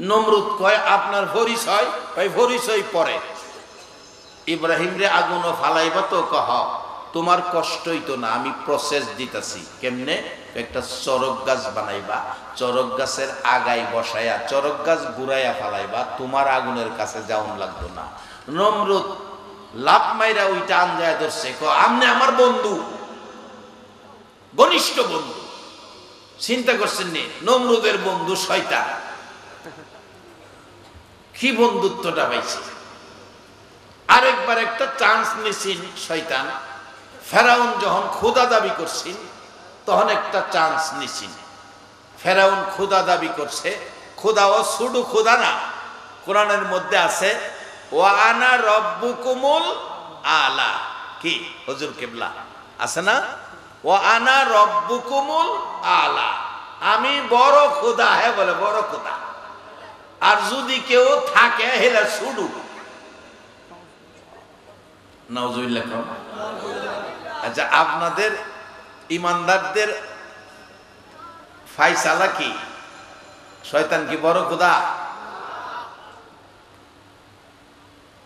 নমরুদ কয় আপনার পরিচয়? কয় পরিচয় পরে। ইব্রাহিম রে আগুনও ফালাইবা তো? কহ তোমার কষ্টই তো না, আমি প্রসেস দিতেছি। কেমনে? একটা চরক গাছ বানাইবা, চরক গাছের আগায় বসাইয়া চরক গাছ ঘুরাইয়া ফালাইবা, তোমার আগুনের কাছে যাওন লাগতো না। নমরুদ লাভ মাইরা ওইটা আঞ্জায় ধরছে, আমনে আমার বন্ধু, ঘনিষ্ঠ বন্ধু। চিন্তা করছেন নি নমরুদের বন্ধু শয়তান, কি বন্ধুত্বটা পাইছে। আরেকবার একটা চান্স নিছেন শয়তান, ফেরাউন যখন খোদা দাবি করছেন তখন একটা চান্স নিছেন। ফেরাউন খোদা দাবি করছে, খোদাও শুধু খোদা না, কোরআনের মধ্যে আছে ওয়া আনা রব্বুকুমুল আলা। কি হুজুর কিবলা আছে না? ওয়া আনা রব্বুকুমুল আলা, আমি বড় খোদা। হ্যাঁ বলে বড় খোদা। আর যদি কেউ থাকে হেলা শুধু নাউজুবিল্লাহ। আচ্ছা, আপনাদের ইমানদারদের ফায়সালা কি? শয়তান কি বড় খোদা?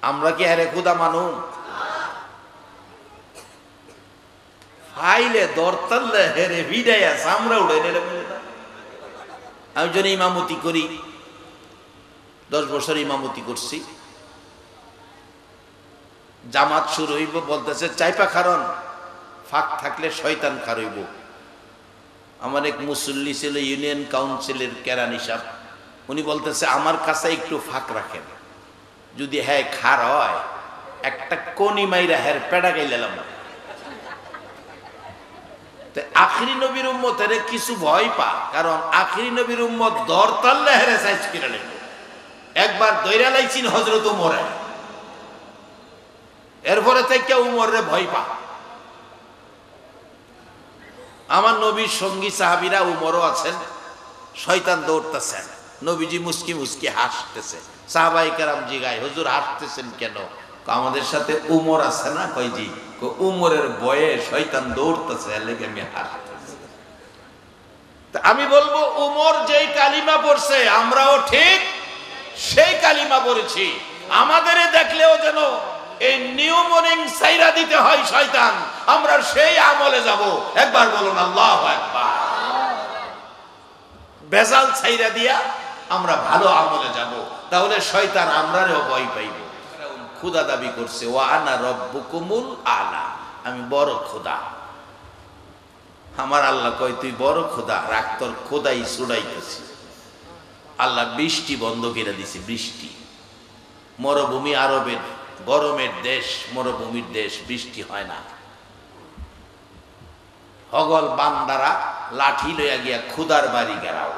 আমরা কি হেরে খোদা মানু? ফাইলে দরতাল্লে হেরে ভিড়াইয়া চামড়া উড়ে নেলে। আমি যদি ইমামতি করি, 10 বছর ইমামতি করছি, জামাত শুরু হইব, বলতেছে চাইপা কারণ ফাঁক থাকলে শয়তান খারইব। আমার এক মুসল্লি ছিল ইউনিয়ন কাউন্সিলের কেরানি সাহেব, উনি বলতেছে আমার কাছে একটু ফাঁক রাখেন, যদি হ্যাঁ খার হয় একটা কোনি মাইরা হ্যার পেড়া গাইলাম। আখরি নবীর উম্মতের কিছু ভয় পা, কারণ আখরি নবীর উম্মত দর তাল্লে হেরে সাইজ কিনে নেব। একবার দৈরা লাইছিন হজরত উমরে, এরপরে থেকে উমরে ভয় পা। আমার নবীর সঙ্গী সাহাবীরা উমরও আছেন, শয়তান দৌড়তেছেন, নবীজি মুস্কি মুস্কি হাসতেছে। সাহাবায়ে কেরাম জিগায় হুজুর হাসতেছেন কেন? আমাদের সাথে উমর আছে না। কই জি, উমরের ভয়ে শয়তান দৌড়তেছে, এর লাগি আমি হাসতেছি। আমি বলবো উমর যেই কালিমা পড়ছে আমরাও ঠিক সেই কালিমা পড়েছি। আমাদের দেখলেও যেন এই নিউ মর্নিং সাইরা দিতে হয় শয়তান, আমরা সেই আমলে যাব। একবার বলুন আল্লাহু আকবার। বেজাল ছাইরা দিয়া আমরা ভালো আমলে যাব, তাহলে শয়তান আমরাও ভয় পাইব। খোদা দাবি করছে ওয়া আনা রব্বুকুমুল আলা, আমি বড় খোদা। আমার আল্লাহ কয় তুই বড় খোদা, রাখ তোর খোদাই ছুড়াইতেছি। আল্লাহ বৃষ্টি বন্ধ করে দিছে। বৃষ্টি, মরুভূমি, আরবের গরমের দেশ, মরুভূমির দেশ, বৃষ্টি হয় না। হগল বান্দারা লাঠি লইয়া গিয়া খুদার বাড়ি গেরাও।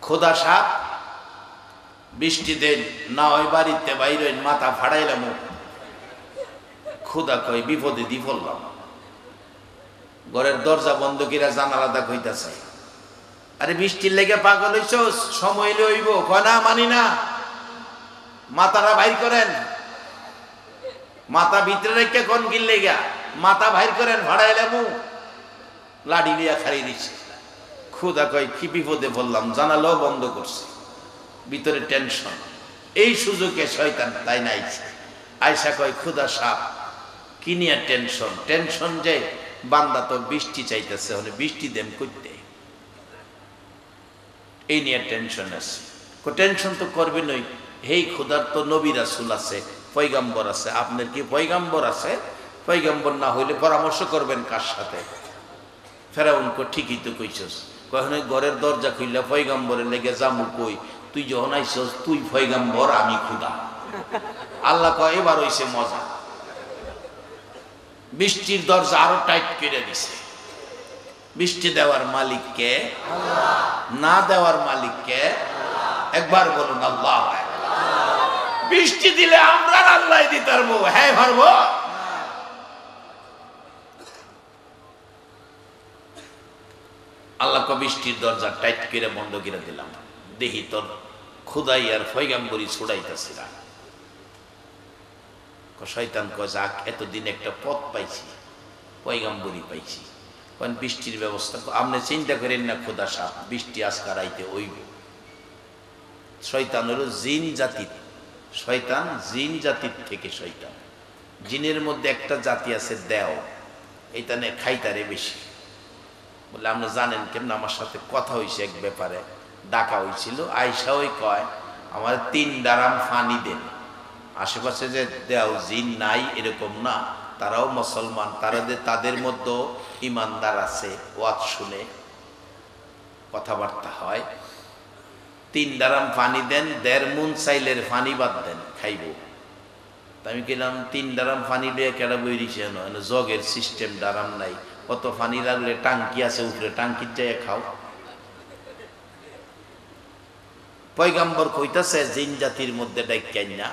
খোদা সাপ বৃষ্টি দেন না, ওই বাড়িতে বাইরে মাথা ফাড়াইলাম। খুদা কয় বিপদে দি পড়লাম, ঘরের দরজা বন্ধ কিরা জানালাদা কইতাছে। আরে বৃষ্টির লেগে পাগল হইছ, সময় লইব। কয় না মানি না, মাথাটা বাইর করেন। মাথা ভিতরে রেখে কোন গিল লেগা, মাথা বাইর করেন, ফাড়াইলাম। লাঠি লিয়া খাড়িয়ে দিচ্ছে। খুদা কয় কি বিপদে বললাম, জানালাও বন্ধ করছে, ভিতরে টেনশন। এই সুযোগে শয়তান তাই নাইছে, আয়সা কয় খুদা সাপ কি নিয়ে টেনশন? টেনশন যে বান্দা তো বৃষ্টি চাইতেছে, হলে বৃষ্টি দেন করতে, এই নিয়ে টেনশন আছে। টেনশন তো করবে নই, হেই খুদার তো নবী রাসূল আছে, পয়গাম্বর আছে। আপনার কি পয়গাম্বর আছে? পয়গাম্বর না হইলে পরামর্শ করবেন কার সাথে? ফেরাউন কো ঠিকই তো কইছস। কখনো ঘরের দরজা খুললে পয়গাম্বরের লেগে জামু কই, তুই যখন আইছস তুই পয়গাম্বর, আমি খুদা। আল্লাহ কয় এবার হইছে মজা। বৃষ্টির দরজা আরো টাইট করে দিছে। বৃষ্টি দেওয়ার মালিক কে? আল্লাহ। না দেওয়ার মালিক কে? একবার বলুন আল্লাহ। বৃষ্টি দিলে আমরা আল্লাহ দিতে পারবো? হ্যাঁ পারবো। আল্লাহ কয় বৃষ্টির দরজা টাইট করে বন্ধ করে দিলাম, দেখি তোর খুদাই আর পয়গাম্বরি ছুড়াইতেছিলাম। শয়তান কয় যাক, এতদিন একটা পথ পাইছি, পয়গাম্বরি পাইছি, বৃষ্টির ব্যবস্থা আপনি চিন্তা করেন না। খোদা সাহেব বৃষ্টি আজকার আইতে হইব। শয়তান হলো জিন জাতি, শয়তান জিন জাতির থেকে শয়তান। জিনের মধ্যে একটা জাতি আছে দেও, এইটা নিয়ে খাইতারে বেশি। বলে আপনি জানেন কেমন? আমার সাথে কথা হয়েছে এক ব্যাপারে, ডাকা হয়েছিল, আয়সা ওই কয় আমার 3 ডারাম ফানি দেন। আশেপাশে যে দেও জিন নাই এরকম না, তারাও মুসলমান, তাদের মধ্যে ইমানদার আছে, ওয়াজ শুনে কথাবার্তা হয়। 3 ডারাম পানি দেন, 1.5 মুন চাইলের পানি বাদ দেন, খাইব। আমি গেলাম 3 ডারাম পানি লিয়ে কেডা বইরিছে, জগের সিস্টেম, ডারাম নাই, কত পানি লাগলে টাঙ্কি আছে উপরে, টাঙ্কির যাইয়া খাও। পয়গাম্বর কইতাছে জিন জাতির মধ্যে ডাইকাই না,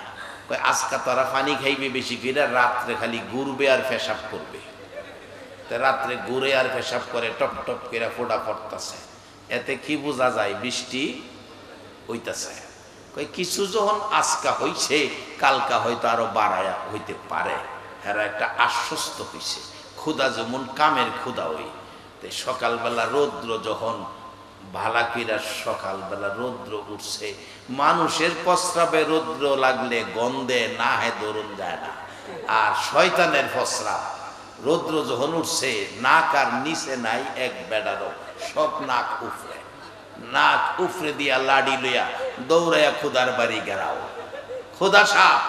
কয় আজকা তারা পানি খাইবে বেশি করে, রাত্রে খালি ঘুরবে আর পেশাব করবে। রাত্রে ঘুরে আর পেশাব করে, টপ টপ করে ফোটা পড়তেছে। এতে কি বোঝা যায়? বৃষ্টি হইতেছে। কই কিছু যখন আজকা হইছে, কালকা হয়তো আরো বাড়ায়া হইতে পারে। এরা একটা আশ্বস্ত হইছে। ক্ষুধা যেমন কামের ক্ষুধা হই, সকালবেলা রৌদ্র যখন ভালাকিরা, সকালবেলা রৌদ্র উঠছে, মানুষের প্রস্রাবে রৌদ্র লাগলে গন্ধে না হে দরুন যায় না। আর শয়তানের প্রস্রাব রৌদ্র যখন উঠছে, নাক আর নিচে নাই এক বেড়ারও, সব নাক উফরে, নাক উফরে দিয়া লাডি লইয়া দৌড়াইয়া খুদার বাড়ি গেরাও। খুদা সাপ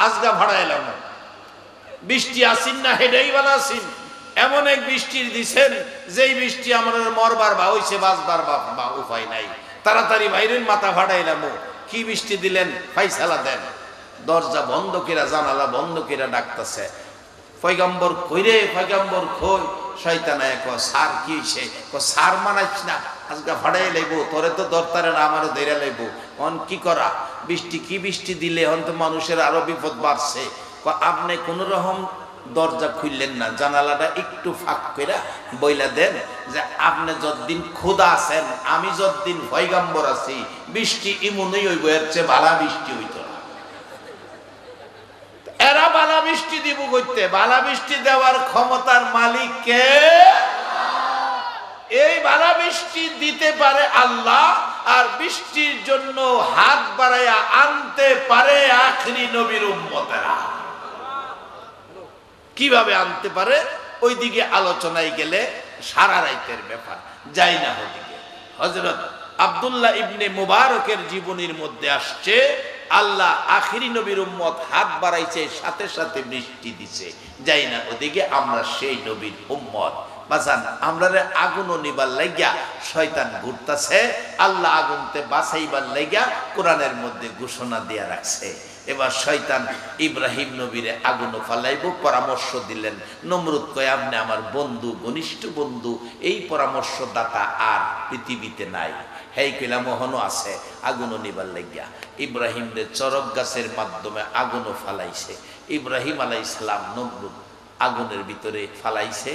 আজগা ভাড়া এলাম, বৃষ্টি আসিন না হেডাই বালা আসিন, এমন এক বৃষ্টির দিছেন যেই বৃষ্টি আমার মরবার বা হইছে, বাঁচবার বা উপায় নাই। তাড়াতাড়ি বাইরের মাথা ভাড়াইলাম, কি বৃষ্টি দিলেন, ফাইসালা দেন। দরজা বন্ধ কিরা, জানালা বন্ধ কিরা ডাকতেছে, পয়গম্বর কইরে, পয়গম্বর কই। শয়তানায় ক সার কি হইছে? ক সার মানাইছ না, আজকে ভাড়াই লাইব, তোরে তো দরতারে না, আমারও ধৈর্য লাইব। অন কি করা, বৃষ্টি কি বৃষ্টি দিলে হন তো মানুষের আরো বিপদ বাড়ছে। আপনি কোন রকম দরজা খুললেন না, জানালাটা একটু ফাঁক করে বইলা দেন যে আপনি যতদিন খোদা আছেন, আমি যতদিন পয়গম্বর আছি, বৃষ্টি ইমনই হইব, এর চেয়ে ভালো বৃষ্টি হইতো না। এরা বালা বৃষ্টি দিব করতে, বালা বৃষ্টি দেওয়ার ক্ষমতার মালিক কে? এই বালা বৃষ্টি দিতে পারে আল্লাহ, আর বৃষ্টির জন্য হাত বাড়াইয়া আনতে পারে আখরি নবীর উম্মতেরা। কিভাবে আনতে পারে ওইদিকে আলোচনায় গেলে সারা রাইতের ব্যাপার, যাই না ওদিকে। হযরত আব্দুল্লাহ ইবনে মুবারকের জীবনীর মধ্যে আসছে, আল্লাহ আখিরি নবীর উম্মত হাত বাড়াইছে, সাথে সাথে বৃষ্টি দিছে। যাই না ওদিকে, আমরা সেই নবীর উম্মত। বাজান আমরা আগুনও নিবার লাগিয়া শয়তান ঘুরতাছে, আল্লাহ আগুনতে বাঁচাইবার লাগিয়া কোরআনের মধ্যে ঘোষণা দিয়া রাখছে। এবার শয়তান ইব্রাহিম নবীরে আগুনও ফালাইব পরামর্শ দিলেন। নমরুদ কয় আপনি আমার বন্ধু, ঘনিষ্ঠ বন্ধু, এই পরামর্শদাতা আর পৃথিবীতে নাই। হেই কইলা মোহনও আছে আগুনও নিবার লাগিয়া। ইব্রাহিম রে চরক গাছের মাধ্যমে আগুনও ফালাইছে। ইব্রাহিম আলাইহিস সালাম নমরুদ আগুনের ভিতরে ফালাইছে।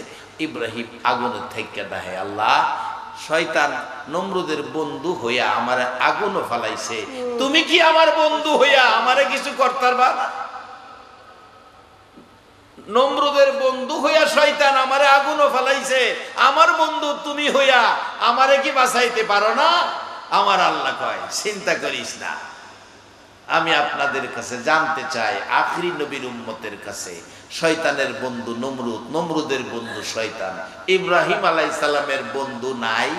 ইব্রাহিম আগুনের থেকে ডাহে, আল্লাহ শয়তান নমরুদের বন্ধু হইয়া আমার আগুনও ফালাইছে, তুমি কি আমার বন্ধু হইয়া আমারে কিছু করতে পারবা? নমরুদের বন্ধু হইয়া শয়তান আমারে আগুনও ফালাইছে, আমার বন্ধু তুমি হইয়া আমারে কি বাঁচাইতে পারো না? আমার আল্লাহ কয় চিন্তা করিস না, আমি আপনাদের কাছে জানতে চাই, আখরি নবীর উম্মতের কাছে শয়তানের বন্ধু নমরুদ, নমরুদের বন্ধু শয়তান, ইব্রাহিম আলাইহিস সালামের বন্ধু নাই?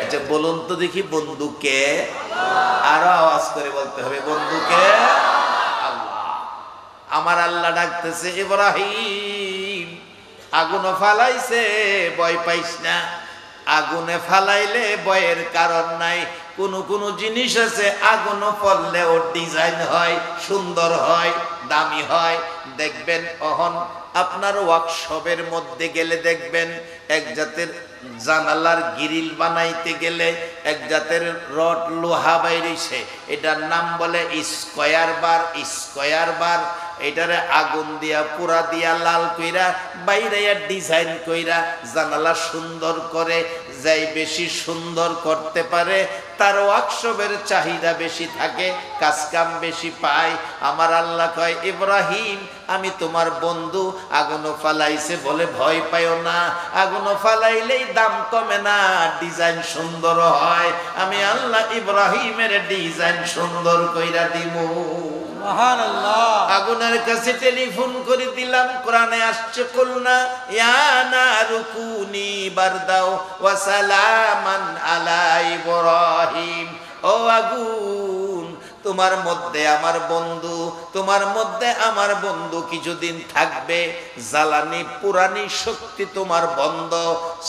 এটা বলুন তো দেখি, বন্ধু কে? আরো আওয়াজ করে বলতে হবে, বন্ধু কে? আল্লাহ। আমার আল্লাহ ডাকতেছে, ইব্রাহিম আগুনে ফালাইছে, ভয় পাইস না। আগুনে ফালাইলে ভয়ের কারণ নাই। কোন জিনিস আছে আগুনে পড়লে ওর ডিজাইন হয়, সুন্দর হয়, দামি হয়। দেখবেন অহন আপনার ওয়ার্কশপের মধ্যে গেলে দেখবেন এক জাতের জানালার গ্রিল বানাইতে গেলে এক জাতের রড লোহা বাইরেছে, এটার নাম বলে স্কয়ার বার। স্কয়ার বার এটারে আগুন দিয়া পুরা দিয়া লাল কইরা বাইরে ডিজাইন কইরা জানালা সুন্দর করে, যাই বেশি সুন্দর করতে পারে তার ওয়ার্কশপের চাহিদা বেশি থাকে, কাজকাম বেশি পায়। আমার আল্লাহ কয়, ইব্রাহিম আমি তোমার বন্ধু, আগুনও ফালাইছে বলে ভয় পাইও না, আগুনও ফালাইলেই দাম কমে না, ডিজাইন সুন্দর হয়। আমি আল্লাহ ইব্রাহিমের ডিজাইন সুন্দর কইরা দিমু। সুবহানাল্লাহ। আগুনের কাছে টেলিফোন করে দিলাম, কোরআনে আসছে, কুলনা ইয়া নারু কুনি বারদাও ওয়া সালামান আলা ইব্রাহিম। ও আগুন, তোমার মধ্যে আমার বন্ধু, তোমার মধ্যে আমার বন্ধু কিছুদিন থাকবে, জ্বালানি পুরানি শক্তি তোমার বন্ধ,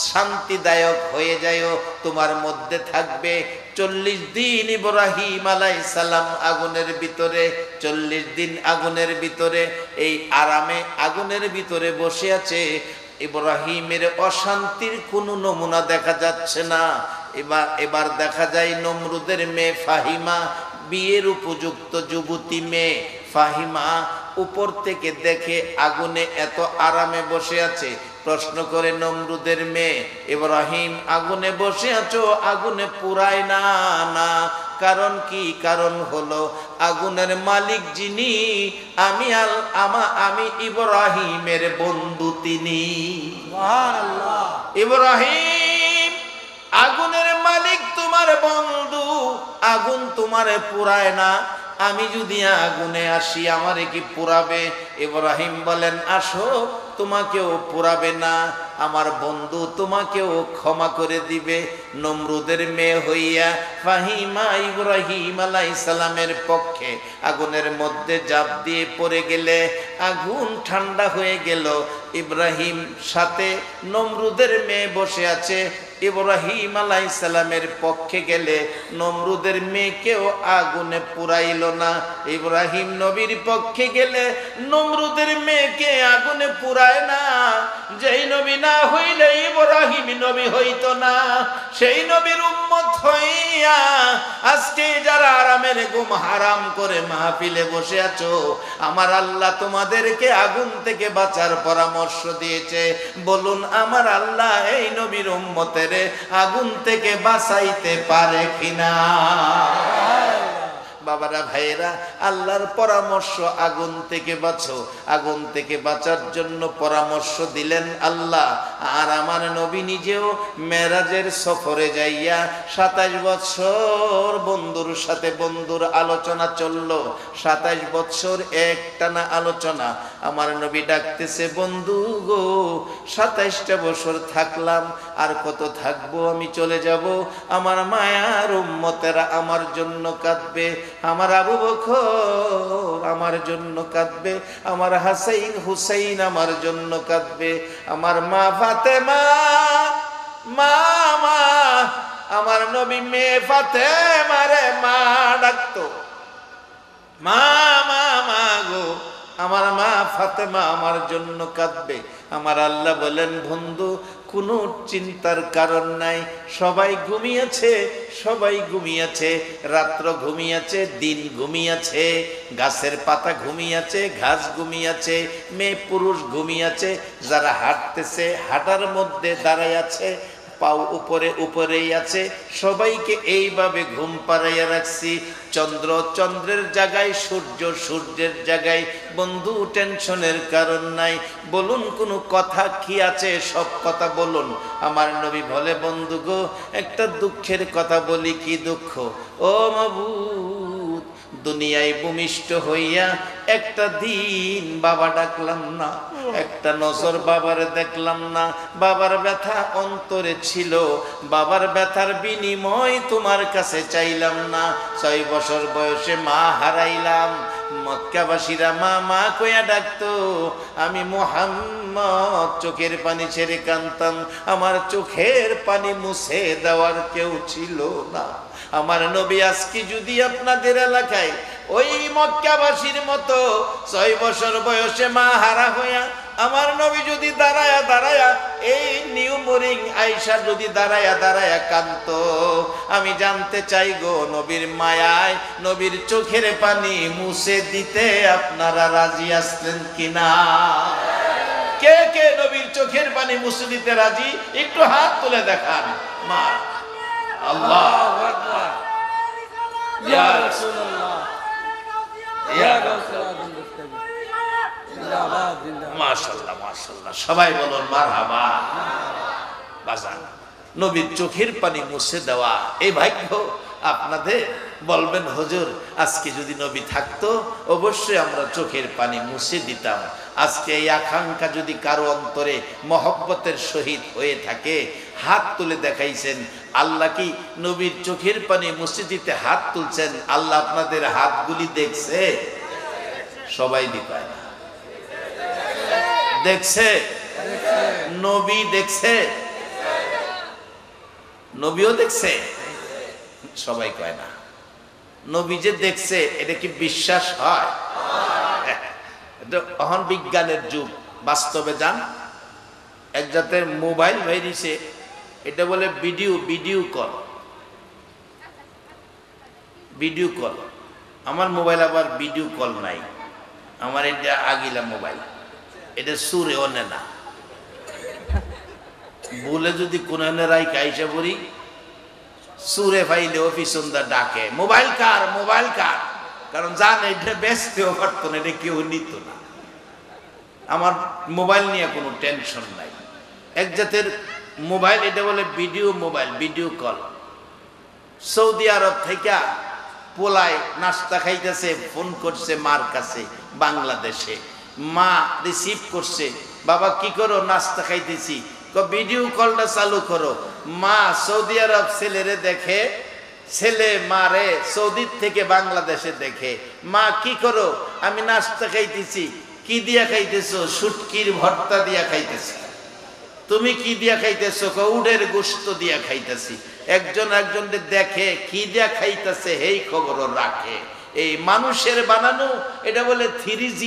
শান্তিদায়ক হয়ে যায় তোমার মধ্যে থাকবে। 40 দিন ইব্রাহিম আলাইহিস সালাম আগুনের ভিতরে, 40 দিন আগুনের ভিতরে, এই আরামে আগুনের ভিতরে বসে আছে। ইব্রাহিমের অশান্তির কোনো নমুনা দেখা যাচ্ছে না। এবার দেখা যায় নমরুদের মেয়ে ফাহিমা, বিয়ের উপযুক্ত যুবতী মেয়ে ফাহিমা, উপর থেকে দেখে আগুনে এত আরামে বসে আছে। প্রশ্ন করে নমরুদের মেয়ে, ইব্রাহিম আগুনে বসে আছো, আগুনে পুরায় না? না। কারণ কি? কারণ হলো আগুনের মালিক যিনি, আমি ইব্রাহিমের বন্ধু তিনি। সুবহানাল্লাহ। ইব্রাহিম, আগুনের মালিক তোমার বন্ধু, আগুন তোমারে পুরায় না। আমি যদি আগুনে আসি আমারে কি পুরাবে? ইব্রাহিম বলেন, আসো, তোমাকেও পুরাবে না, আমার বন্ধু তোমাকেও ক্ষমা করে দিবে। নমরুদের মেয়ে হইয়া ফাহিমা ইব্রাহিম আলাইহিস সালামের পক্ষে আগুনের মধ্যে জাপ দিয়ে পড়ে গেলে আগুন ঠান্ডা হয়ে গেল। ইব্রাহিম সাথে নমরুদের মেয়ে বসে আছে, ইব্রাহিম আলাইহিস সালামের পক্ষে গেলে নমরুদের মেয়েকেও আগুনে পুরাইল না। ইব্রাহিম নবীর পক্ষে গেলে নমরুদের মেয়েকে আগুনে পুরায় না। যেই নবী না হইলে ইব্রাহিম নবী হইতো না। সেই নবীর উম্মত হইয়া আজকে যারা আরামের ঘুম হারাম করে মাহফিলে বসে আছো, আমার আল্লাহ তোমাদেরকে আগুন থেকে বাঁচার পরামর্শ দিয়েছে। বলুন, আমার আল্লাহ এই নবীর উম্মতের আগুন থেকে বাঁচাইতে পারে কিনা? বাবারা, ভাইয়েরা, আল্লাহর পরামর্শ, আগুন থেকে বাঁচো। আগুন থেকে বাঁচার জন্য পরামর্শ দিলেন আল্লাহ। আর আমার নবী নিজেও মেরাজের সফরে যাইয়া 27 বছর বন্ধুর সাথে বন্ধুর আলোচনা চলল। 27 বছর একটানা আলোচনা। আমার নবী ডাকতেছে, বন্ধু গো, 27টা বছর থাকলাম, আর কত থাকবো? আমি চলে যাব। আমার মায়ার উম্মতেরা আমার জন্য কাঁদবে, আমার আবু বকর আমার জন্য কাঁদবে, আমার হাসাইন হুসাইন আমার জন্য কাঁদবে, আমার মা ফাতেমা, মা, আমার নবী মেয়ে ফাতেমারে মা ডাকতো, মা মা মা গো, আমার মা ফাতেমা আমার জন্য কাঁদবে। আমার আল্লাহ বলেন, বন্ধু, কোনো চিন্তার কারণ নাই। সবাই ঘুমিয়েছে, সবাই ঘুমিয়েছে, রাত্র ঘুমিয়েছে, দিন ঘুমিয়েছে, গাছের পাতা ঘুমিয়েছে, ঘাস ঘুমিয়েছে, মেয়ে পুরুষ ঘুমিয়েছে, যারা হাঁটতেছে হাঁটার মধ্যে দাঁড়ায় আছে, পাও উপরে উপরেই আছে, সবাইকে এইভাবে ঘুম পাড়াইয়া রাখছি। চন্দ্র চন্দ্রের জায়গায়, সূর্য সূর্যের জায়গায়। বন্ধু, টেনশনের কারণ নাই। বলুন, কোনো কথা কি আছে? সব কথা বলুন। আমার নবী বলে, বন্ধু গো, একটা দুঃখের কথা বলি। কি দুঃখ? ও মাবুদ, দুনিয়ায় ভূমিষ্ঠ হইয়া একটা দিন বাবা ডাকলাম না, একটা নজর বাবার দেখলাম না। বাবার ব্যথা অন্তরে ছিল, বাবার ব্যথার বিনিময় তোমার কাছে চাইলাম না। 6 বছর বয়সে মা হারাইলাম। মক্কাবাসীরা মা মা কইয়া ডাকতো, আমি মুহাম্মদ চোখের পানি ছেড়ে কাঁদতাম। আমার চোখের পানি মুছে দেওয়ার কেউ ছিল না। আমার নবী আজকে যদি আপনাদের এলাকায় ওই মক্কাবাসীর মতো 6 বছর বয়সে মা হারা হইয়া, আমার নবী যদি দাঁড়ায়া দাঁড়ায়া, এই নিউ মরিং আয়েশা যদি দাঁড়ায়া দাঁড়ায়া কাঁদতো, আমি জানতে চাই গো, নবীর মায়ায় নবীর চোখের পানি মুছে দিতে আপনারা রাজি আসলেন কিনা? কে কে নবীর চোখের পানি মুছে দিতে রাজি? একটু হাত তুলে দেখান। মা আল্লাহু আকবার ইয়া রাসূলুল্লাহ ইয়া গাউসুল জিন্দাবাদ জিন্দাবাদ মাশাআল্লাহ মাশাআল্লাহ সবাই বলুন মারহাবা বাজান নবীর চোখের পানি মুছে দেওয়া এই ভাগ্য আপনাদের বলবেন হুজুর আজকে যদি নবী থাকতো অবশ্যই আমরা চোখের পানি মুছে দিতাম আজকে এই আকাঙ্ক্ষা যদি কারো অন্তরে মহব্বতের সহিত হয়ে থাকে হাত তুলে দেখাইছেন আল্লাহ কি নবীর চোখের পানি মুছে দিতে হাত তুলছেন আল্লাহ আপনাদের হাতগুলি দেখছে সবাই দিতে দেখছে নবী দেখছে নবীও দেখছে সবাই কয় না নবী যে দেখছে এটা কি বিশ্বাস হয় এটা অহন বিজ্ঞানের যুগ বাস্তবে যান এক জাতের মোবাইল বেরিয়েছে এটা বলে ভিডিও কল আমার মোবাইল আবার ভিডিও কল নাই আমার এটা আগিলা মোবাইল এটা সুরে অনে না বলে যদি কোন কাইসা পড়ি সুরে ফাইলে অফিসন্দা ডাকে মোবাইল কার কারণ জান এটা বেচতেও পারতো না এটা কেউ নিত না আমার মোবাইল নিয়ে কোনো টেনশন নাই এক জাতের মোবাইল এটা বলে ভিডিও কল সৌদি আরব থেকে পোলায় নাস্তা খাইতেছে ফোন করছে মার কাছে বাংলাদেশে মা রিসিভ করছে বাবা কি করো নাস্তা খাইতেছি ভিডিও কলটা চালু করো মা সৌদি আরব ছেলেরে দেখে ছেলে মারে সৌদি থেকে বাংলাদেশে দেখে মা কি করো আমি নাস্তা খাইতেছি কি দিয়া খাইতেছো শুটকির ভর্তা দিয়া খাইতেছি তুমি কি দিয়া খাইতেছো উটের গোশত দিয়া খাইতেছি একজনকে দেখে কি দিয়া খাইতেছে এই খবরও রাখে এই মানুষের বানানো এটা বলে 3G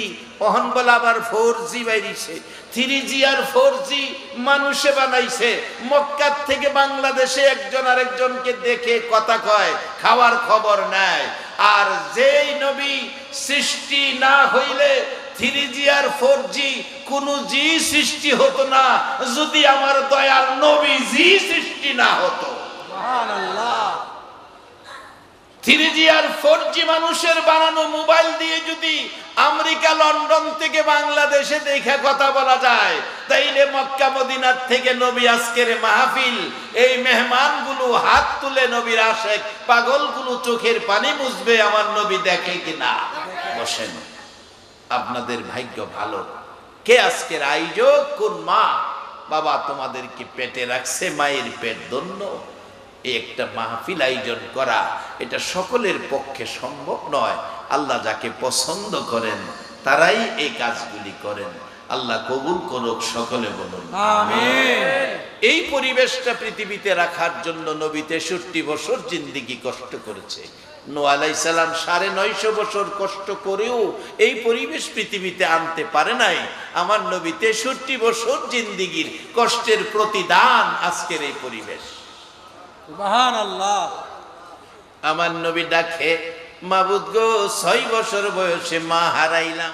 অহন বলে আবার 4G বাইরিছে 3G আর 4G মানুষে বানাইছে মক্কার থেকে বাংলাদেশে একজন আরেকজনকে দেখে কথা কয় খাওয়ার খবর নেয় আর যেই নবী সৃষ্টি না হইলে 3G আর 4G কোন জি সৃষ্টি হতো না যদি আমার দয়াল নবী জি সৃষ্টি না হতো সুবহানাল্লাহ 3G আর 4G মানুষের বানানো মোবাইল দিয়ে যদি আমেরিকা লন্ডন থেকে বাংলাদেশে দেখে কথা বলা যায় তাইলে মক্কা মদিনার থেকে নবী আজকের মাহফিল এই মেহমানগুলো হাত তুলে নবীর আশিক পাগলগুলো চোখের পানি মুছবে আমার নবী দেখে কিনা বসেন আপনাদের ভাগ্য ভালো কে আজকের আয়োজক কোন মা বাবা তোমাদেরকে পেটে রাখছে মায়ের পেট ধন্য একটা মাহফিল আয়োজন করা এটা সকলের পক্ষে সম্ভব নয় আল্লাহ যাকে পছন্দ করেন তারাই এই কাজগুলি করেন আল্লাহ কবুল করুক সকলে বলুন আমিন এই পরিবেশটা পৃথিবীতে রাখার জন্য নবী 63 বছর জিন্দেগি কষ্ট করেছে নূহ আলাইহিস সালাম 950 বছর কষ্ট করেও এই পরিবেশ পৃথিবীতে আনতে পারে নাই আমার নবী 63 বছর জিন্দেগির কষ্টের প্রতিদান আজকের এই পরিবেশ সুবহানাল্লাহ আমার নবী ডাকে মাবুদ গো 6 বছর বয়সে মা হারাইলাম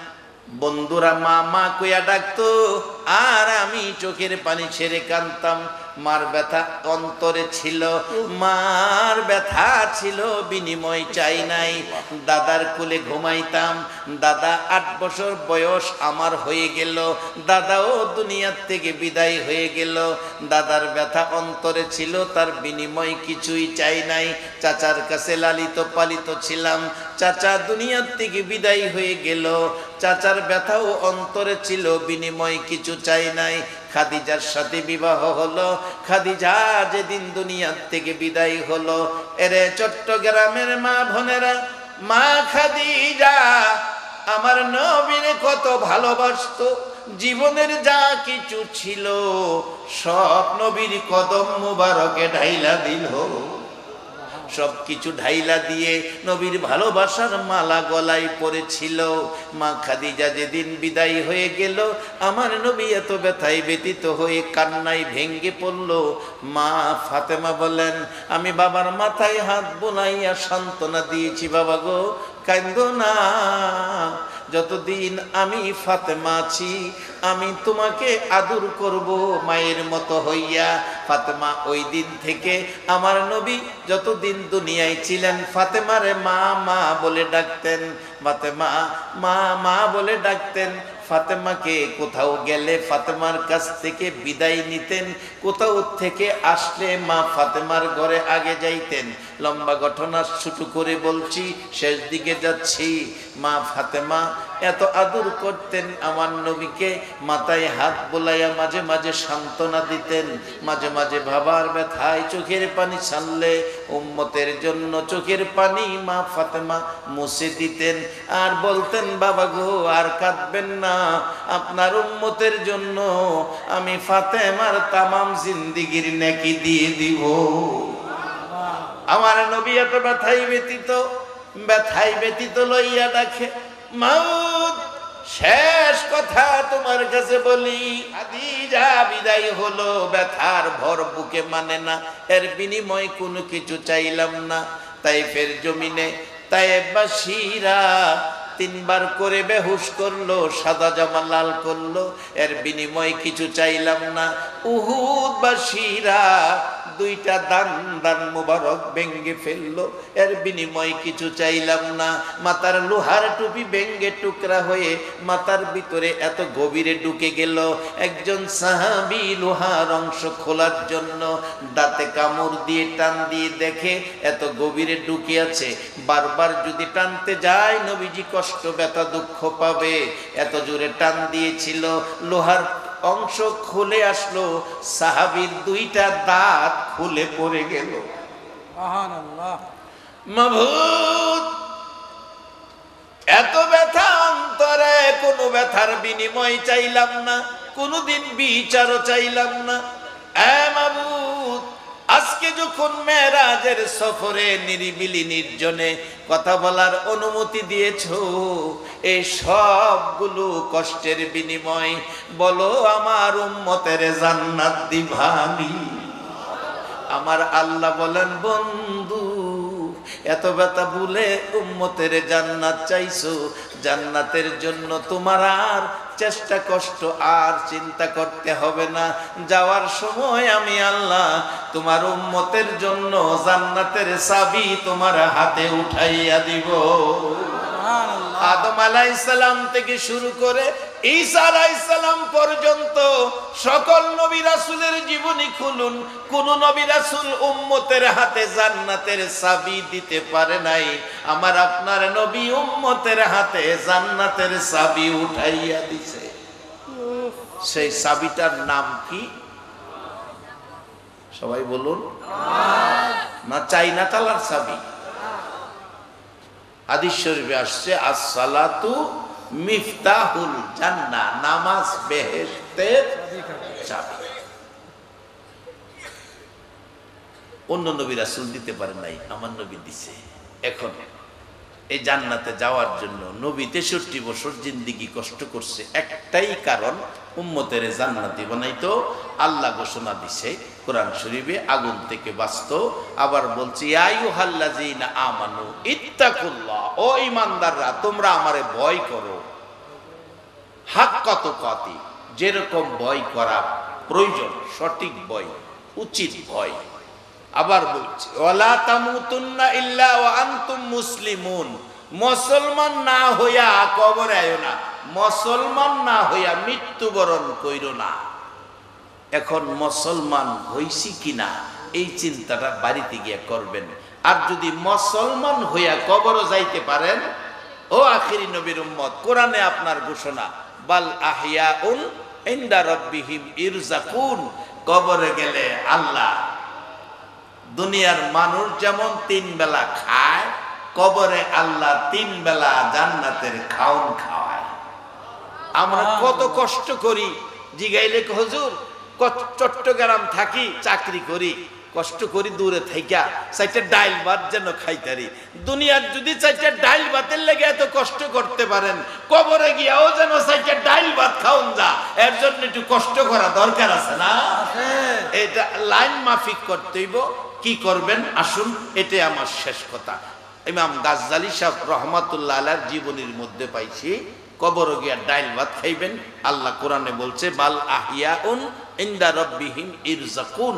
বন্ধুরা মা মা কইয়া ডাকতো আর আমি চোখের পানি ছেড়ে কাঁদতাম মার ব্যথা অন্তরে ছিল মার ব্যথা ছিল বিনিময় চাই নাই দাদার কোলে ঘুমাইতাম দাদা 8 বছর বয়স আমার হয়ে গেল দাদাও দুনিয়ার থেকে বিদায় হয়ে গেল দাদার ব্যথা অন্তরে ছিল তার বিনিময় কিছুই চাই নাই চাচার কাছে লালিত পালিত ছিলাম চাচা দুনিয়ার থেকে বিদায় হয়ে গেল চাচার ব্যথাও অন্তরে ছিল বিনিময় কিছু চাই নাই খাদিজার সাথে বিবাহ হলো খাদিজা যেদিন দুনিয়ার থেকে বিদায় হলো এরে চট্টগ্রামের মা বোনেরা মা খাদিজা আমার নবীরে কত ভালোবাসতো জীবনের যা কিছু ছিল সব নবীর কদম মুবারকে ঢাইলা দিল সবকিছু ঢাইলা দিয়ে নবীর ভালোবাসার মালা গলায় পড়েছিল মা খাদিজা যেদিন বিদায় হয়ে গেল আমার নবী এত ব্যথায় ব্যতীত হয়ে কান্নায় ভেঙ্গে পড়ল মা ফাতেমা বলেন আমি বাবার মাথায় হাত বোলাইয়া সান্ত্বনা দিয়েছি বাবা গো কান্দো না যতদিন আমি ফাতেমা আছি আমি তোমাকে আদর করব মায়ের মতো হইয়া। ফাতেমা ওই দিন থেকে আমার নবী যতদিন দুনিয়ায় ছিলেন ফাতেমারে মা মা বলে ডাকতেন, ফাতেমা মা মা বলে ডাকতেন। ফাতেমাকে কোথাও গেলে ফাতেমার কাছ থেকে বিদায় নিতেন, কোথাও থেকে আসলে মা ফাতেমার ঘরে আগে যাইতেন। লম্বা ঘটনা ছোট করে বলছি, শেষ দিকে যাচ্ছি। মা ফাতেমা এত আদর করতেন আমার নবীকে, মাথায় হাত বোলাইয়া মাঝে মাঝে সান্ত্বনা দিতেন, মাঝে মাঝে ভাবার ব্যথায় চোখের পানি ছাড়লে উম্মতের জন্য চোখের পানি মা ফাতেমা মুছে দিতেন। আর বলতেন, বাবা গো আর কাঁদবেন না, আপনার উম্মতের জন্য আমি ফাতেমার তামাম জিন্দিগির নেকি দিয়ে দিব। আমার নবী এত ব্যথাই ব্যতীত লইয়া ডাকে, মাউদ শেষ কথা তোমার কাছে বলি। খাদিজা বিদায় হলো, ব্যথার ভর বুকে মানে না, এর বিনিময় কোনো কিছু চাইলাম না। তাইফের জমিনে তায়েববাসীরা 3 বার করে বেহুশ করলো, সাদা জামা লাল করলো, এর বিনিময় কিছু চাইলাম না। উহুদবাসীরা 2টা দান মুবারক ভেঙ্গে ফেললো, এর বিনিময় কিছু চাইলাম না। মাথার লোহার টুপি ভেঙ্গে টুকরা হয়ে মাথার ভিতরে এত গভীরে ঢুকে গেল। একজন সাহাবী লোহার অংশ খোলার জন্য দাঁতে কামড় দিয়ে টান দিয়ে দেখে এত গভীরে ঢুকে আছে, বারবার যদি টানতে যায় নবীজি কষ্ট ব্যথা দুঃখ পাবে। এত জোরে টান দিয়েছিল, লোহার অংশ খুলে আসলো, সাহাবীর 2টা দাঁত খুলে পড়ে গেল। সুবহানাল্লাহ। মাবুদ এত ব্যথা অন্তরে, কোনো ব্যথার বিনিময় চাইলাম না, কোনোদিন বিচারও চাইলাম না। মাবুদ আজকে যখন মেরাজের সফরে নিরিবিলি নির্জনে কথা বলার অনুমতি দিয়েছো, এই সবগুলো কষ্টের বিনিময় বলো আমার উম্মতের জান্নাত দিবানি। আমার আল্লাহ বলেন, বন্ধু এত ব্যথা ভুলে উম্মতের জান্নাত চাইছো, জান্নাতের জন্য তোমার আর চেষ্টা কষ্ট আর চিন্তা করতে হবে না। যাওয়ার সময় আমি আল্লাহ তোমার উম্মতের জন্য জান্নাতের চাবি তোমার হাতে উঠাইয়া দিব। আদম আলাইহিস সালাম থেকে শুরু করে ঈসা আলাইহিস সালাম পর্যন্ত সকল নবী রাসূলের জীবনী খুলুন, কোন নবী রাসূল উম্মতের হাতে জান্নাতের চাবি দিতে পারে নাই। আমার আপনার নবী উম্মতের হাতে জান্নাতের চাবি উঠাইয়া দিছে। সেই চাবিটার নাম কি? সবাই বলুন। না চাইনা তালার চাবি? হাদিস শরীফে আসছে, as-সালাতু মিফতাহুল জান্নাহ, নামাজ বেহেশতের চাবি। অন্য নবী রাসূল দিতে পারে নাই, আমার নবী দিছে। এখন এই জান্নাতে যাওয়ার জন্য নবী 63 বছর জিন্দেগি কষ্ট করছে, একটাই কারণ, উম্মতের জান্নাতি বানাইতো। আল্লাহ ঘোষণা দিছে কোরআন শরীফে, আগুন থেকে বাঁচত। আবার বলছি, ইয়া আইয়ুহাল্লাযীনা আমানু ইত্তাকুল্লাহ, ও ঈমানদাররা তোমরা আমারে ভয় করো, হাক্কা তুকাতি, যেরকম ভয় করা প্রয়োজন, সঠিক ভয়, উচিত ভয়। আবার বলছি, ওয়ালা তামুতুন্না ইল্লা ওয়া আনতুম মুসলিমুন, মুসলমান না হইয়া কবরে আয়ো না, মুসলমান না হইয়া মৃত্যুবরণ কইরো না। এখন মুসলমান হইছি কিনা এই চিন্তাটা বাড়িতে গিয়ে করবেন। আর যদি মুসলমান হইয়া কবরও যাইতে পারেন, ও আখিরি নবীর উম্মত, কোরআনে আপনার ঘোষণা, বাল আহইয়াউন ইনদা রাব্বিহিম ইরযাকুন, কবরে গেলে আল্লাহ, দুনিয়ার মানুষ যেমন 3 বেলা খায়, কবরে আল্লাহ 3 বেলা জান্নাতের খাওন খাওয়ায়। আমরা কত কষ্ট করি, জিগাইলে হুজুর চট্টগ্রাম থাকি, চাকরি করি, কষ্ট করি দূরে থাইকা 4টা ডাইল ভাত যেন খাইতারি। দুনিয়ার যদি 4টা ডাইল ভাতের লেগে এত কষ্ট করতে পারেন, কবরে গিয়াও যেন 4টা ডাইল ভাত খাওন যা, এর জন্য একটু কষ্ট করা দরকার আছে না? এটা লাইন মাফিক করতে হইব। কি করবেন আসুন, এটাই আমার শেষ কথা। ইমাম গাজ্জালী সাহেব রহমাতুল্লাহ আলাইহির জীবনীর মধ্যে পাইছি, কবর গিয়া ডাইল ভাত খাইবেন। আল্লাহ কোরআনে বলছে বাল আহিয়াউন ইনদা রাব্বিহিম ইরজাকুন,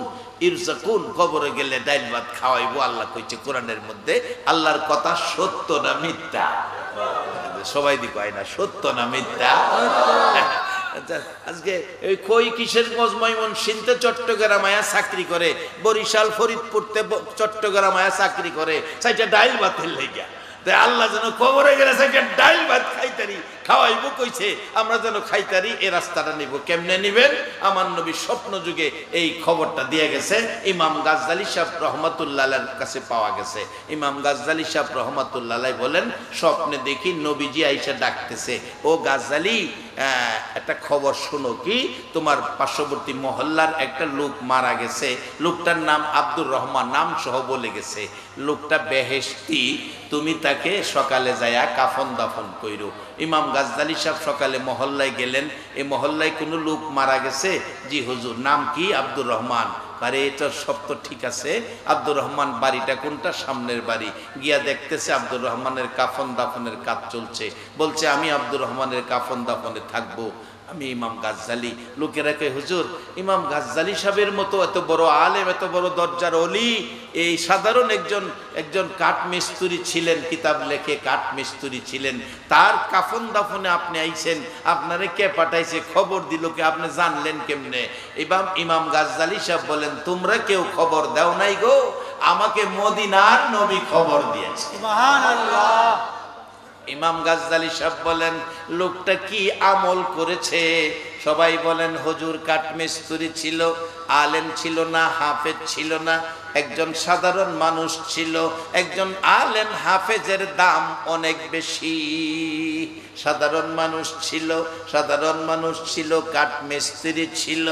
ইরজাকুন, কবরে গেলে ডাইল ভাত খাওয়াইবো আল্লাহ কইছে কোরআনের মধ্যে। আল্লাহর কথা সত্য না মিথ্যা? সবাই দি কয় না সত্য না মিথ্যা? আজকে এই কই কিশোরগঞ্জ ময়মনসিংহে চট্টগ্রাম আয়া চাকরি করে, বরিশাল ফরিদপুরতে চট্টগ্রাম আয়া চাকরি করে, সাইটা ডাইল ভাতের লেগা। তাই আল্লাহ যেন কবরে গেলে সাইটা ডাইল ভাত খাইতারি খাওয়াইবো কইছে, আমরা যেন খাইতারি এই রাস্তাটা নিব। কেমনে নিবেন? আমার নবী স্বপ্ন যুগে এই খবরটা দিয়ে গেছে, ইমাম গাজ্জালী সাহেব রহমাতুল্লাহ আলাইহির কাছে পাওয়া গেছে। ইমাম গাজ্জালী সাহেব রহমাতুল্লাহ আলাইহি বলেন, স্বপ্নে দেখি নবীজি আইসা ডাকতেছে, ও গাজ্জালী একটা খবর শোনো, কি তোমার পার্শ্ববর্তী মহল্লার একটা লোক মারা গেছে, লোকটার নাম আব্দুর রহমান, নাম সহ বলে গেছে, লোকটা বেহেশতি, তুমি তাকে সকালে যায়া কাফন দাফন কইরো। ইমাম গাজ্জালী সাহেব সকালে মহল্লায় গেলেন, এই মহল্লায় কোনো লোক মারা গেছে? জি হুজুর। নাম কি? আব্দুর রহমান। আরে এটা সব তো ঠিক আছে, আব্দুর রহমান বাড়িটা কোনটা? সামনের বাড়ি। গিয়া দেখতেছে আব্দুর রহমানের কাফন দাফনের কাজ চলছে। বলছে আমি আব্দুর রহমানের কাফন দাফনে থাকবো, আমি ইমাম গাজ্জালী। লোকেরা কয় হুজুর, ইমাম গাজ্জালী সাহেবের মতো এত বড় আলেম, এত বড় দরজার অলি, এই সাধারণ একজন কাঠ মিস্ত্রি ছিলেন, কিতাব লেখে কাঠ মিস্ত্রি ছিলেন, তার কাফন দাফনে আপনি আইছেন, আপনারে কে পাঠাইছে, খবর দিল কে, আপনি জানলেন কেমনে? ইমাম গাজ্জালী সাহেব বলেন, তোমরা কেউ খবর দাও নাই গো, আমাকে মদিনার নবী খবর দিয়েছে। সুবহানাল্লাহ। ইমাম গাজ্জালী সাহেব বলেন, লোকটা কি আমল করেছে? সবাই বলেন হুজুর কাঠমিস্ত্রি ছিল, আলেম ছিল না, হাফেজ ছিল না, একজন সাধারণ মানুষ ছিল। একজন আলেম হাফেজের দাম অনেক বেশি। সাধারণ মানুষ ছিল, কাঠমিস্ত্রি ছিল,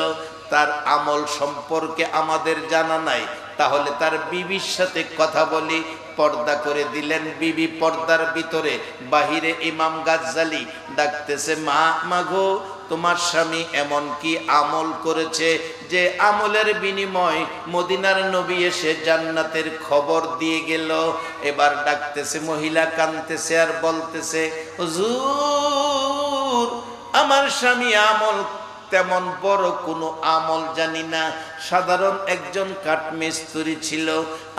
তার আমল সম্পর্কে আমাদের জানা নাই। তাহলে তার বিবির সাথে কথা বলি, পর্দা করে দিলেন। বিবি পর্দার ভিতরে, বাহিরে ইমাম গাজ্জালী ডাকতেছে, মা মাগো, তোমার স্বামী এমন কি আমল করেছে যে আমলের বিনিময় মদিনার নবী এসে জান্নাতের খবর দিয়ে গেল? এবার ডাকতেছে, মহিলা কাঁদতেছে আর বলতেছে, হুজুর আমার স্বামী আমল তেমন বড় কোনো আমল জানি না, সাধারণ একজন কাঠমিস্ত্রি ছিল।